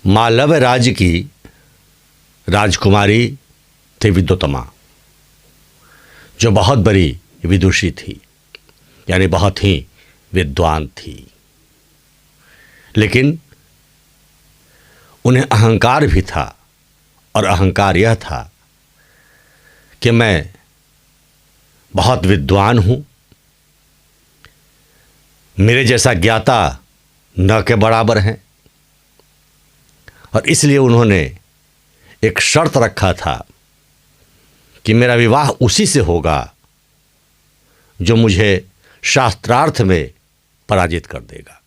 मालव राज्य की राजकुमारी थी विद्योत्तमा, जो बहुत बड़ी विदुषी थी, यानी बहुत ही विद्वान थी। लेकिन उन्हें अहंकार भी था, और अहंकार यह था कि मैं बहुत विद्वान हूँ, मेरे जैसा ज्ञाता न के बराबर हैं। और इसलिए उन्होंने एक शर्त रखा था कि मेरा विवाह उसी से होगा जो मुझे शास्त्रार्थ में पराजित कर देगा।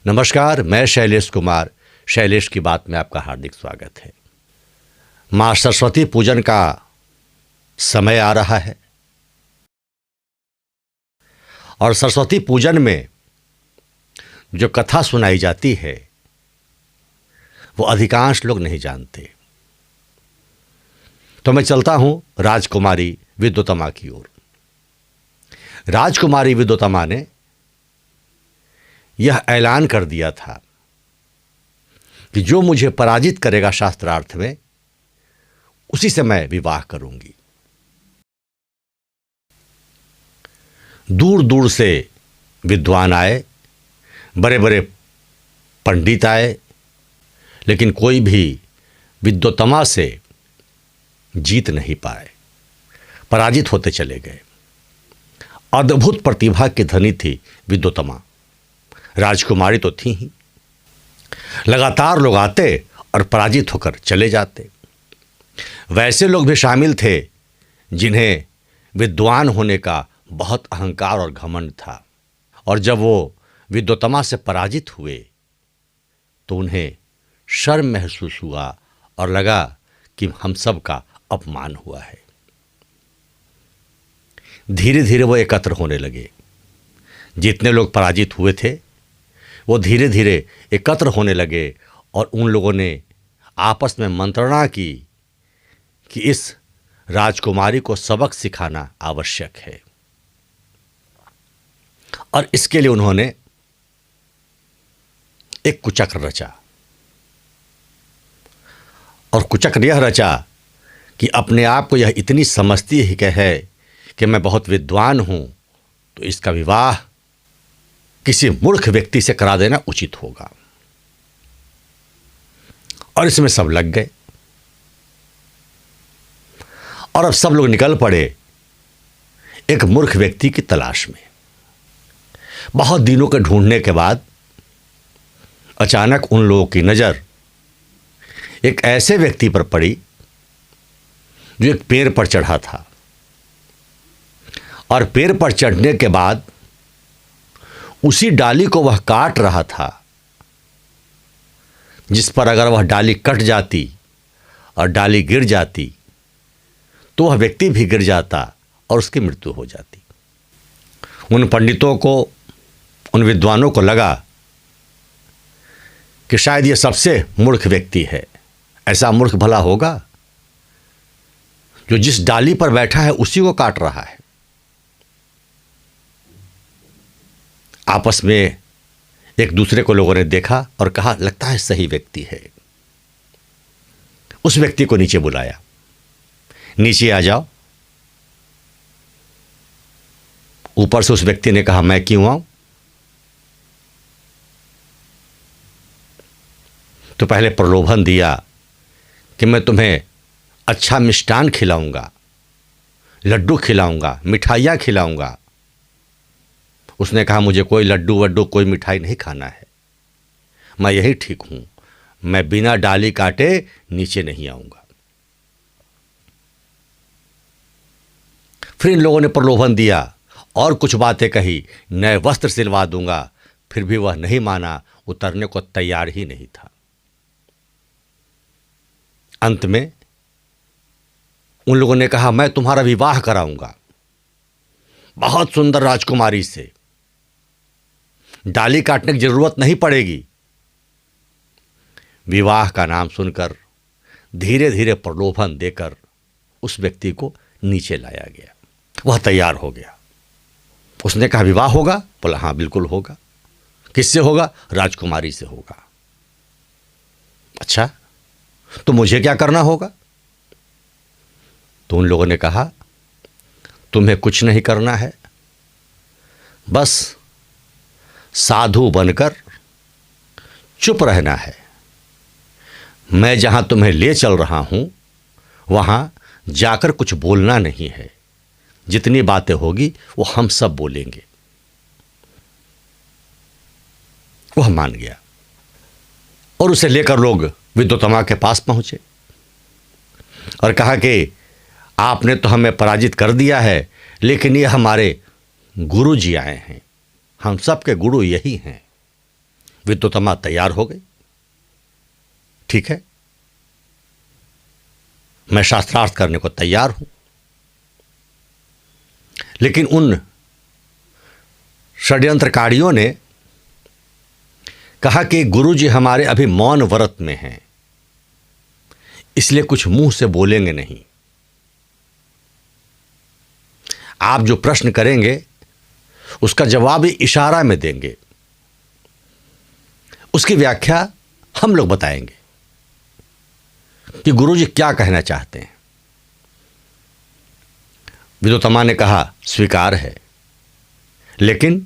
नमस्कार, मैं शैलेश कुमार, शैलेश की बात में आपका हार्दिक स्वागत है। माँ सरस्वती पूजन का समय आ रहा है, और सरस्वती पूजन में जो कथा सुनाई जाती है वो अधिकांश लोग नहीं जानते। तो मैं चलता हूं राजकुमारी विद्योत्तमा की ओर। राजकुमारी विद्योत्तमा ने यह ऐलान कर दिया था कि जो मुझे पराजित करेगा शास्त्रार्थ में, उसी से मैं विवाह करूंगी। दूर दूर से विद्वान आए, बड़े बड़े पंडित आए, लेकिन कोई भी विद्योत्तमा से जीत नहीं पाए, पराजित होते चले गए। अद्भुत प्रतिभा की धनी थी विद्योत्तमा, राजकुमारी तो थी ही। लगातार लोग आते और पराजित होकर चले जाते। वैसे लोग भी शामिल थे जिन्हें विद्वान होने का बहुत अहंकार और घमंड था, और जब वो विद्योत्तमा से पराजित हुए तो उन्हें शर्म महसूस हुआ और लगा कि हम सब का अपमान हुआ है। धीरे धीरे वो एकत्र होने लगे। जितने लोग पराजित हुए थे वो धीरे धीरे एकत्र होने लगे, और उन लोगों ने आपस में मंत्रणा की कि इस राजकुमारी को सबक सिखाना आवश्यक है। और इसके लिए उन्होंने एक कुचक्र रचा, और कुचक्र यह रचा कि अपने आप को यह इतनी समझती है कि मैं बहुत विद्वान हूं, तो इसका विवाह किसी मूर्ख व्यक्ति से करा देना उचित होगा। और इसमें सब लग गए, और अब सब लोग निकल पड़े एक मूर्ख व्यक्ति की तलाश में। बहुत दिनों के ढूंढने के बाद अचानक उन लोगों की नज़र एक ऐसे व्यक्ति पर पड़ी जो एक पेड़ पर चढ़ा था, और पेड़ पर चढ़ने के बाद उसी डाली को वह काट रहा था जिस पर अगर वह डाली कट जाती और डाली गिर जाती तो वह व्यक्ति भी गिर जाता और उसकी मृत्यु हो जाती। उन पंडितों को, उन विद्वानों को लगा कि शायद ये सबसे मूर्ख व्यक्ति है। ऐसा मूर्ख भला होगा जो जिस डाली पर बैठा है उसी को काट रहा है। आपस में एक दूसरे को लोगों ने देखा और कहा, लगता है सही व्यक्ति है। उस व्यक्ति को नीचे बुलाया, नीचे आ जाओ। ऊपर से उस व्यक्ति ने कहा, मैं क्यों आऊं? तो पहले प्रलोभन दिया कि मैं तुम्हें अच्छा मिष्टान खिलाऊंगा, लड्डू खिलाऊंगा, मिठाइयाँ खिलाऊंगा। उसने कहा, मुझे कोई लड्डू वड्डू कोई मिठाई नहीं खाना है, मैं यही ठीक हूँ, मैं बिना डाली काटे नीचे नहीं आऊँगा। फिर इन लोगों ने प्रलोभन दिया और कुछ बातें कही, नए वस्त्र सिलवा दूंगा, फिर भी वह नहीं माना, उतरने को तैयार ही नहीं था। अंत में उन लोगों ने कहा, मैं तुम्हारा विवाह कराऊंगा बहुत सुंदर राजकुमारी से, डाली काटने की जरूरत नहीं पड़ेगी। विवाह का नाम सुनकर धीरे धीरे प्रलोभन देकर उस व्यक्ति को नीचे लाया गया। वह तैयार हो गया। उसने कहा, विवाह होगा? बोला, हाँ बिल्कुल होगा। किससे होगा? राजकुमारी से होगा। अच्छा, तो मुझे क्या करना होगा? तो उन लोगों ने कहा, तुम्हें कुछ नहीं करना है, बस साधु बनकर चुप रहना है। मैं जहां तुम्हें ले चल रहा हूं वहां जाकर कुछ बोलना नहीं है। जितनी बातें होगी वो हम सब बोलेंगे। वह मान गया और उसे लेकर लोग विद्वतमा के पास पहुंचे और कहा कि आपने तो हमें पराजित कर दिया है, लेकिन ये हमारे गुरु जी आए हैं, हम सबके गुरु यही हैं। विद्वतमा तैयार हो गई। ठीक है, मैं शास्त्रार्थ करने को तैयार हूं। लेकिन उन षड्यंत्रकारियों ने कहा कि गुरुजी हमारे अभी मौन व्रत में हैं, इसलिए कुछ मुंह से बोलेंगे नहीं। आप जो प्रश्न करेंगे उसका जवाब ही इशारा में देंगे, उसकी व्याख्या हम लोग बताएंगे कि गुरुजी क्या कहना चाहते हैं। विद्वतमा ने कहा, स्वीकार है, लेकिन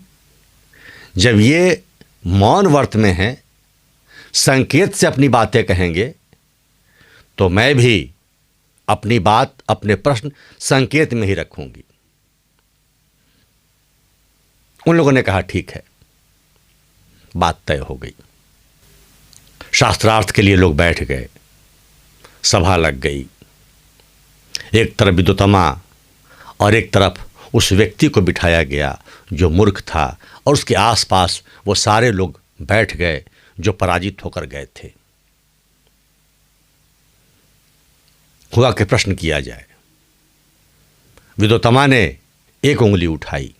जब ये मौन व्रत में हैं, संकेत से अपनी बातें कहेंगे, तो मैं भी अपनी बात, अपने प्रश्न संकेत में ही रखूंगी। उन लोगों ने कहा, ठीक है। बात तय हो गई। शास्त्रार्थ के लिए लोग बैठ गए, सभा लग गई। एक तरफ विद्वतमा और एक तरफ उस व्यक्ति को बिठाया गया जो मूर्ख था, और उसके आसपास वो सारे लोग बैठ गए जो पराजित होकर गए थे। हुआ कि प्रश्न किया जाए। विद्वतमा ने एक उंगली उठाई।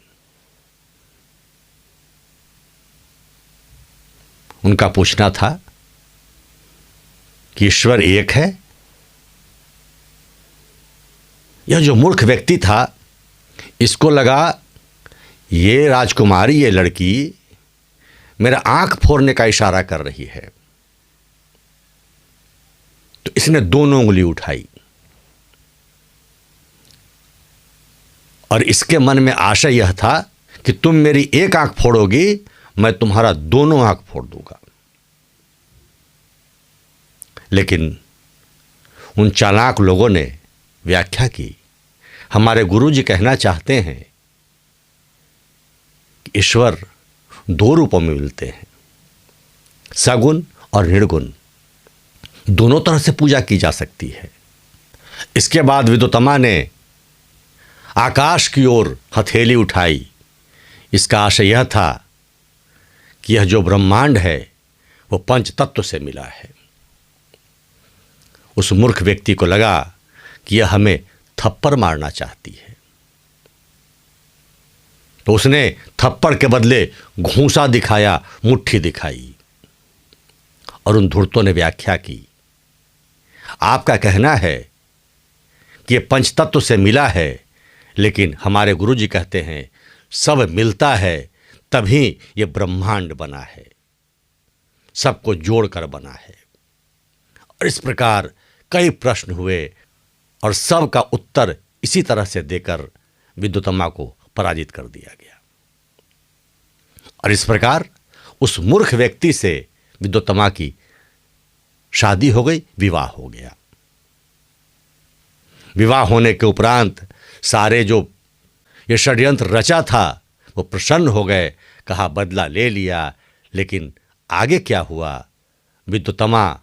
उनका पूछना था कि ईश्वर एक है? यह जो मूर्ख व्यक्ति था, इसको लगा ये राजकुमारी, ये लड़की मेरा आंख फोड़ने का इशारा कर रही है, तो इसने दोनों उंगली उठाई और इसके मन में आशा यह था कि तुम मेरी एक आंख फोड़ोगी, मैं तुम्हारा दोनों आंख फोड़ दूंगा। लेकिन उन चालाक लोगों ने व्याख्या की, हमारे गुरुजी कहना चाहते हैं कि ईश्वर दो रूपों में मिलते हैं, सगुण और निर्गुण, दोनों तरह से पूजा की जा सकती है। इसके बाद विद्वतमा ने आकाश की ओर हथेली उठाई। इसका आशय यह था कि यह जो ब्रह्मांड है वो पंच तत्व से मिला है। उस मूर्ख व्यक्ति को लगा कि यह हमें थप्पड़ मारना चाहती है, तो उसने थप्पड़ के बदले घूंसा दिखाया, मुट्ठी दिखाई, और उन धूर्तों ने व्याख्या की, आपका कहना है कि यह पंचतत्व से मिला है, लेकिन हमारे गुरुजी कहते हैं सब मिलता है तभी ये ब्रह्मांड बना है, सबको जोड़कर बना है। और इस प्रकार कई प्रश्न हुए और सब का उत्तर इसी तरह से देकर विद्वतमा को पराजित कर दिया गया। और इस प्रकार उस मूर्ख व्यक्ति से विद्वतमा की शादी हो गई, विवाह हो गया। विवाह होने के उपरांत सारे जो ये षड्यंत्र रचा था वो प्रसन्न हो गए, कहा बदला ले लिया। लेकिन आगे क्या हुआ, विद्वतमा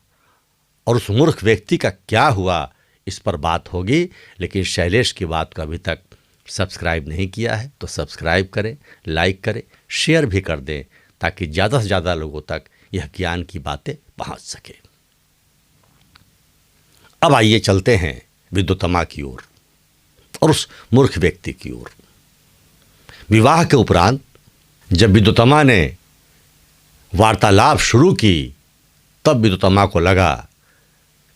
और उस मूर्ख व्यक्ति का क्या हुआ, इस पर बात होगी। लेकिन शैलेश की बात को अभी तक सब्सक्राइब नहीं किया है तो सब्सक्राइब करें, लाइक करें, शेयर भी कर दें, ताकि ज़्यादा से ज़्यादा लोगों तक यह ज्ञान की बातें पहुंच सके। अब आइए चलते हैं विद्वतमा की ओर और उस मूर्ख व्यक्ति की ओर। विवाह के उपरांत जब विद्वतमा ने वार्तालाप शुरू की, तब विद्वतमा को लगा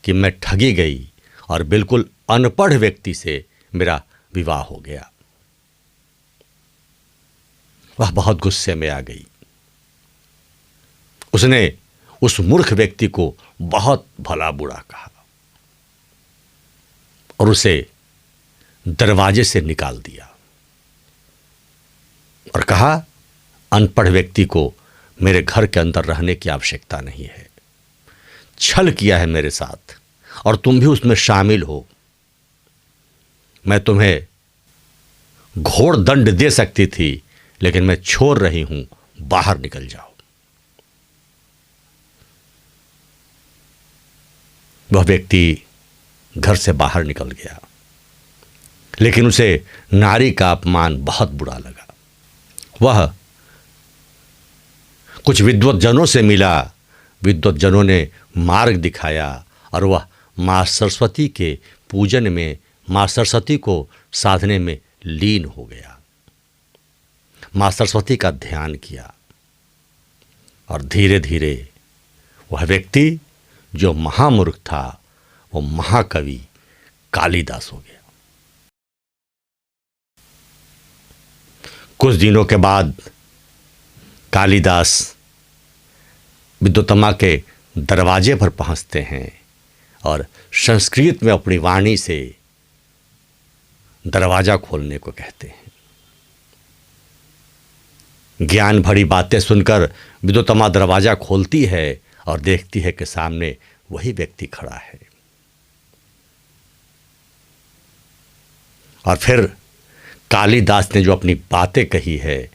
कि मैं ठगी गई और बिल्कुल अनपढ़ व्यक्ति से मेरा विवाह हो गया। वह बहुत गुस्से में आ गई। उसने उस मूर्ख व्यक्ति को बहुत भला बुरा कहा और उसे दरवाजे से निकाल दिया और कहा, अनपढ़ व्यक्ति को मेरे घर के अंदर रहने की आवश्यकता नहीं है। छल किया है मेरे साथ और तुम भी उसमें शामिल हो। मैं तुम्हें घोर दंड दे सकती थी, लेकिन मैं छोड़ रही हूं, बाहर निकल जाओ। वह व्यक्ति घर से बाहर निकल गया, लेकिन उसे नारी का अपमान बहुत बुरा लगा। वह कुछ विद्वज्जनों से मिला, विद्वज्जनों ने मार्ग दिखाया और वह मां सरस्वती के पूजन में, मां सरस्वती को साधने में लीन हो गया। मां सरस्वती का ध्यान किया और धीरे धीरे वह व्यक्ति जो महामूर्ख था वो महाकवि कालिदास हो गया। कुछ दिनों के बाद कालिदास विद्वत्तमा के दरवाजे पर पहुंचते हैं और संस्कृत में अपनी वाणी से दरवाजा खोलने को कहते हैं। ज्ञान भरी बातें सुनकर विद्वत्तमा दरवाजा खोलती है और देखती है कि सामने वही व्यक्ति खड़ा है। और फिर कालिदास ने जो अपनी बातें कही है,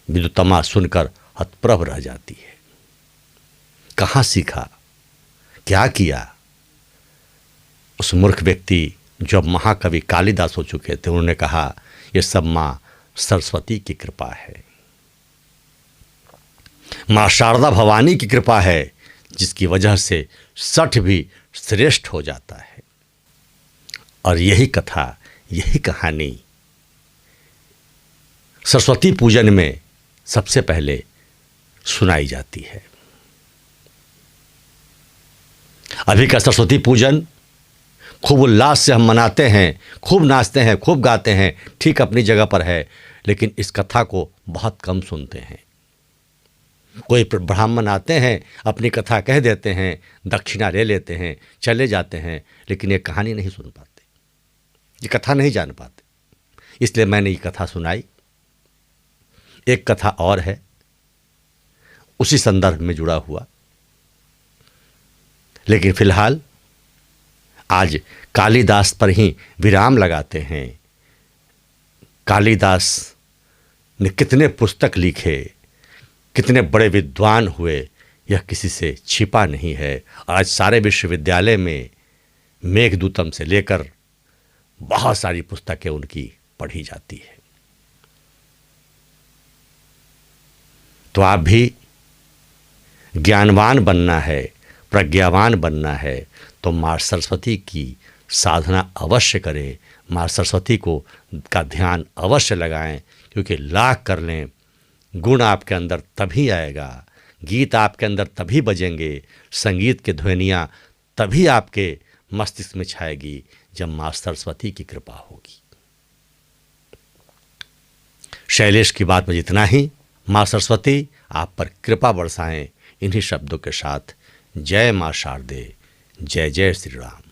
विद्वत्तमा सुनकर हतप्रभ रह जाती है। कहाँ सीखा, क्या किया? उस मूर्ख व्यक्ति जो अब महाकवि कालिदास हो चुके थे, उन्होंने कहा, यह सब मां सरस्वती की कृपा है, मां शारदा भवानी की कृपा है, जिसकी वजह से सठ भी श्रेष्ठ हो जाता है। और यही कथा, यही कहानी सरस्वती पूजन में सबसे पहले सुनाई जाती है। अभी का सरस्वती पूजन खूब उल्लास से हम मनाते हैं, खूब नाचते हैं, खूब गाते हैं, ठीक अपनी जगह पर है, लेकिन इस कथा को बहुत कम सुनते हैं। कोई ब्राह्मण आते हैं, अपनी कथा कह देते हैं, दक्षिणा ले लेते हैं, चले जाते हैं, लेकिन ये कहानी नहीं सुन पाते, ये कथा नहीं जान पाते। इसलिए मैंने ये कथा सुनाई। एक कथा और है उसी संदर्भ में जुड़ा हुआ, लेकिन फिलहाल आज कालिदास पर ही विराम लगाते हैं। कालिदास ने कितने पुस्तक लिखे, कितने बड़े विद्वान हुए, यह किसी से छिपा नहीं है। आज सारे विश्वविद्यालय में मेघदूतम से लेकर बहुत सारी पुस्तकें उनकी पढ़ी जाती है। तो आप भी ज्ञानवान बनना है, प्रज्ञावान बनना है, तो मां सरस्वती की साधना अवश्य करें, मां सरस्वती को का ध्यान अवश्य लगाएं, क्योंकि लाख कर लें, गुण आपके अंदर तभी आएगा, गीत आपके अंदर तभी बजेंगे, संगीत की ध्वनियाँ तभी आपके मस्तिष्क में छाएगी जब मां सरस्वती की कृपा होगी। शैलेश की बात में इतना ही। मां सरस्वती आप पर कृपा बरसाएं। इन्हीं शब्दों के साथ जय मां शारदे, जय जय श्री राम।